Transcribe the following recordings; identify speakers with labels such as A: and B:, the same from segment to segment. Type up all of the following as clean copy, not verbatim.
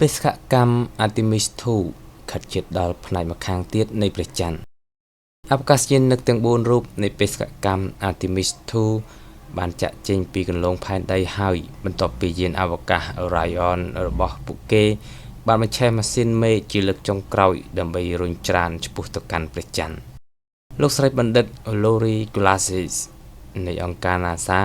A: បេសកកម្ម Artemis 2 ខិតជិតដល់ផ្នែកម្ខាងទៀតនៃព្រះច័ន្ទអវកាសយាននឹកទាំង4រូបនៃបេសកកម្ម Artemis 2 បានចាក់ចេញពីគន្លងផែនដីហើយបន្ទាប់ពីយានអវកាស Orion របស់ពួកគេបានបញ្ឆេះម៉ាស៊ីនមេឃជាលើកចុងក្រោយដើម្បីរុញច្រានឆ្ពោះទៅកាន់ព្រះច័ន្ទលោកស្រីបណ្ឌិត Lori Glasses នៃអង្គការ NASA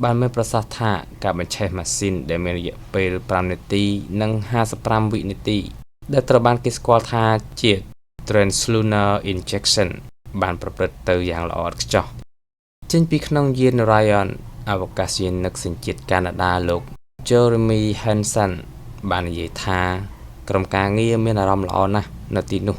A: បានមានប្រសាសន៍ថាការបញ្ឆេះម៉ាស៊ីនដែលមានរយៈពេល5នាទីនិង55វិនាទីដែលត្រូវបានគេស្គាល់ថាជា Translunar Injection បានប្រព្រឹត្តទៅយ៉ាងល្អឥតខ្ចោះចេញពីក្នុងយាន Orion អវកាសយានិកសញ្ជាតិកាណាដាលោក Jeremy Hansen បាននិយាយថាក្រុមការងារមានអារម្មណ៍ល្អណាស់នៅទីនោះ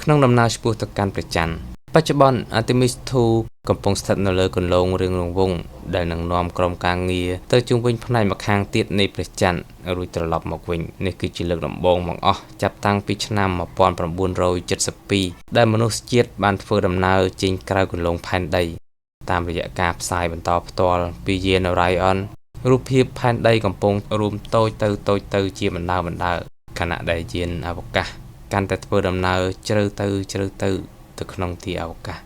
A: ក្នុងដំណើរឆ្ពោះទៅកាន់ព្រះច័ន្ទបច្ចុប្បន្ន Artemis 2 កំពុងស្ថិតនៅលើគន្លងរាងរង្វង់ដែលនឹងនាំក្រុមការងារទៅជុំវិញផ្នែកម្ខាងទៀតនៃព្រះច័ន្ទរួចត្រឡប់មកវិញនេះគឺជាលើកដំបូងបង្អស់ចាប់តាំងពីឆ្នាំ1972ដែលមនុស្សជាតិបានធ្វើដំណើរចេញក្រៅគន្លងផែនដីតាមរយៈការផ្សាយបន្តផ្ទាល់ពីយាន Orion រូបភាពផែនដីកំពុងរួមតូចទៅជាបណ្ដើខណៈដែលយានអវកាសកាន់តែធ្វើដំណើរជ្រៅទៅក្នុងទីអវកាស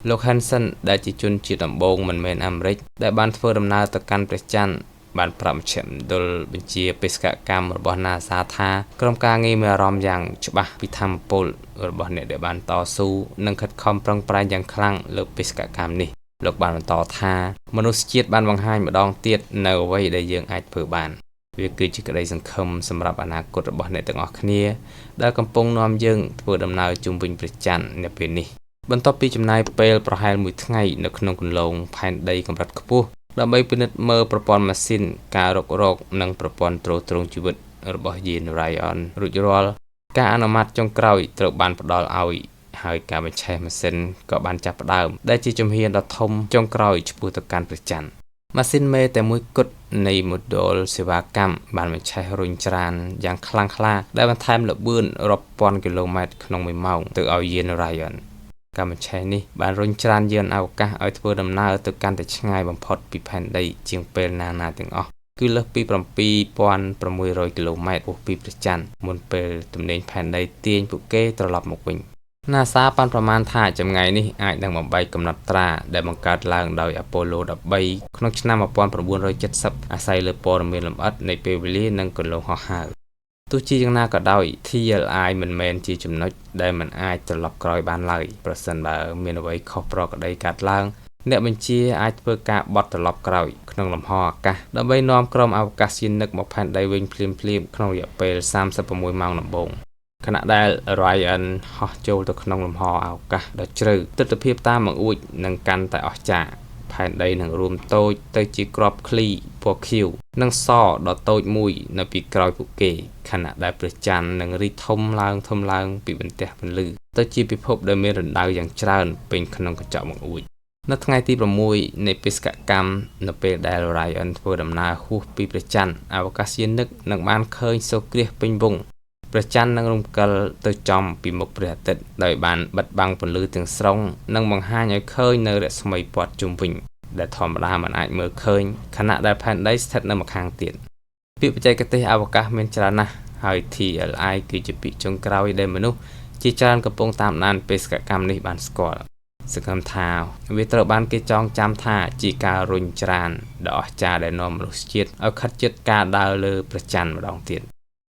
A: លោក Hansen ដែលជាជនជាតិដំបូងមិនមែនអាមេរិកដែលបានធ្វើដំណើរទៅកាន់ព្រះច័ន្ទបានប្រាប់មជ្ឈមណ្ឌលបញ្ជាបេសកកម្មរបស់ NASA ថាក្រុមការងារមានអារម្មណ៍យ៉ាងច្បាស់ពីធម៌ពលរបស់អ្នកដែលបានតស៊ូនិងខិតខំប្រឹងប្រែងយ៉ាងខ្លាំងលើបេសកកម្មនេះលោកបានបន្តថាមនុស្សជាតិបានបង្ហាញម្ដងទៀតនៅអ្វីដែលយើងអាចធ្វើបានវាគឺជាក្តីសង្ឃឹមសម្រាប់អនាគតរបស់អ្នកទាំងអស់គ្នាដែលកំពុងនាំយើងធ្វើដំណើរជុំវិញព្រះច័ន្ទនៅពេលនេះបន្ទាប់ពីចំណាយពេលប្រហែល1ថ្ងៃនៅក្នុងគន្លងផែនដីកម្រិតខ្ពស់ដើម្បីពិនិត្យមើលប្រព័ន្ធម៉ាស៊ីនការរុករកនិងប្រព័ន្ធទ្រទ្រង់ជីវិតរបស់យាន Orion រួចរាល់ការអនុម័តចុងក្រោយត្រូវបានផ្ដល់ឲ្យហើយការបញ្ឆេះម៉ាស៊ីនក៏បានចាប់ផ្ដើមដែលជាជំហានដ៏ធំចុងក្រោយឆ្ពោះទៅកាន់ព្រះច័ន្ទម៉ាស៊ីនមេតែមួយគត់នៃម៉ូដុលសេវាកម្មបានបញ្ឆេះរុញច្រានយ៉ាងខ្លាំងក្លាដែលបន្ថែមល្បឿនរាប់ពាន់គីឡូម៉ែត្រក្នុង1ម៉ោងទៅឲ្យយាន Orionការបញ្ឆេះនេះបានរុញច្រានយានអវកាសឲ្យធ្វើដំណើរទៅកាន់តែឆ្ងាយបំផុតពីផែនដីជាងពេលណាទាំងអស់គឺលើសពី7600គីឡូម៉ែត្រពីព្រះច័ន្ទមុនពេលទំនេរផែនដីទាញពួកគេត្រឡប់មកវិញ NASA បានប្រមាណថាចម្ងាយនេះអាចនឹងបំបែកកំណត់ត្រាដែលបង្កើតឡើងដោយ Apollo 13ក្នុងឆ្នាំ1970អាស្រ័យលើព័ត៌មានលម្អិតនៃពេលវេលានិងគន្លងហោះហើរទោះជាយ៉ាងណាក៏ដោយ TLI មិនមែនជាចំណុចដែលមិនអាចត្រឡប់ក្រោយបានឡើយប្រសិនបើមានអ្វីខុសប្រក្រតីកើតឡើងអ្នកបញ្ជាអាចធ្វើការបត់ត្រឡប់ក្រោយក្នុងលំហអាកាសដើម្បីនាំក្រុមអវកាសយានិកមកផែនដីវិញភ្លាមក្នុងរយៈពេល36ម៉ោងដំបូងខណៈដែល Orion ហោះចូលទៅក្នុងលំហអវកាសដ៏ជ្រៅទិដ្ឋភាពតាមបង្អួចនឹងកាន់តែអស្ចារ្យផែនដីនឹងរួមតូចទៅជាក្របឃ្លីពណ៌ខៀវនិងសដ៏តូចមួយនៅពីក្រោយពួកគេខណៈដែលព្រះច័ន្ទនឹងរីកធំឡើងពីបន្ទះពន្លឺទៅជាពិភពដែលមានរណ្ដៅយ៉ាងច្រើនពេញក្នុងកញ្ចក់បង្អួចនៅថ្ងៃទី6នៃបេសកកម្មនៅពេលដែល Orion ធ្វើដំណើរហួសពីព្រះច័ន្ទអវកាសយានិកនឹងបានឃើញសូរ្យគ្រាសពេញវង់ព្រះច័ន្ទនឹងរំកិលទៅចំពីមុខព្រះអាទិត្យដោយបានបិទបាំងពន្លឺទាំងស្រុងនិងបង្ហាញឲ្យឃើញនៅរស្មីព័ទ្ធជុំវិញដែលធម្មតាមិនអាចមើលឃើញខណៈដែលផែនដីស្ថិតនៅម្ខាងទៀតពាក្យបច្ចេកទេសអវកាសមានច្រើនណាស់ហើយ TLI គឺជាពាក្យចុងក្រោយដែលមនុស្សជាច្រើនកំពុងតាមដានបេសកកម្មនេះបានស្គាល់សង្ឃឹមថាវាត្រូវបានគេចងចាំថាជាការរុញច្រានដ៏អស្ចារ្យដែលនាំមនុស្សជាតិឲ្យខិតជិតការដើរលើព្រះច័ន្ទម្ដងទៀត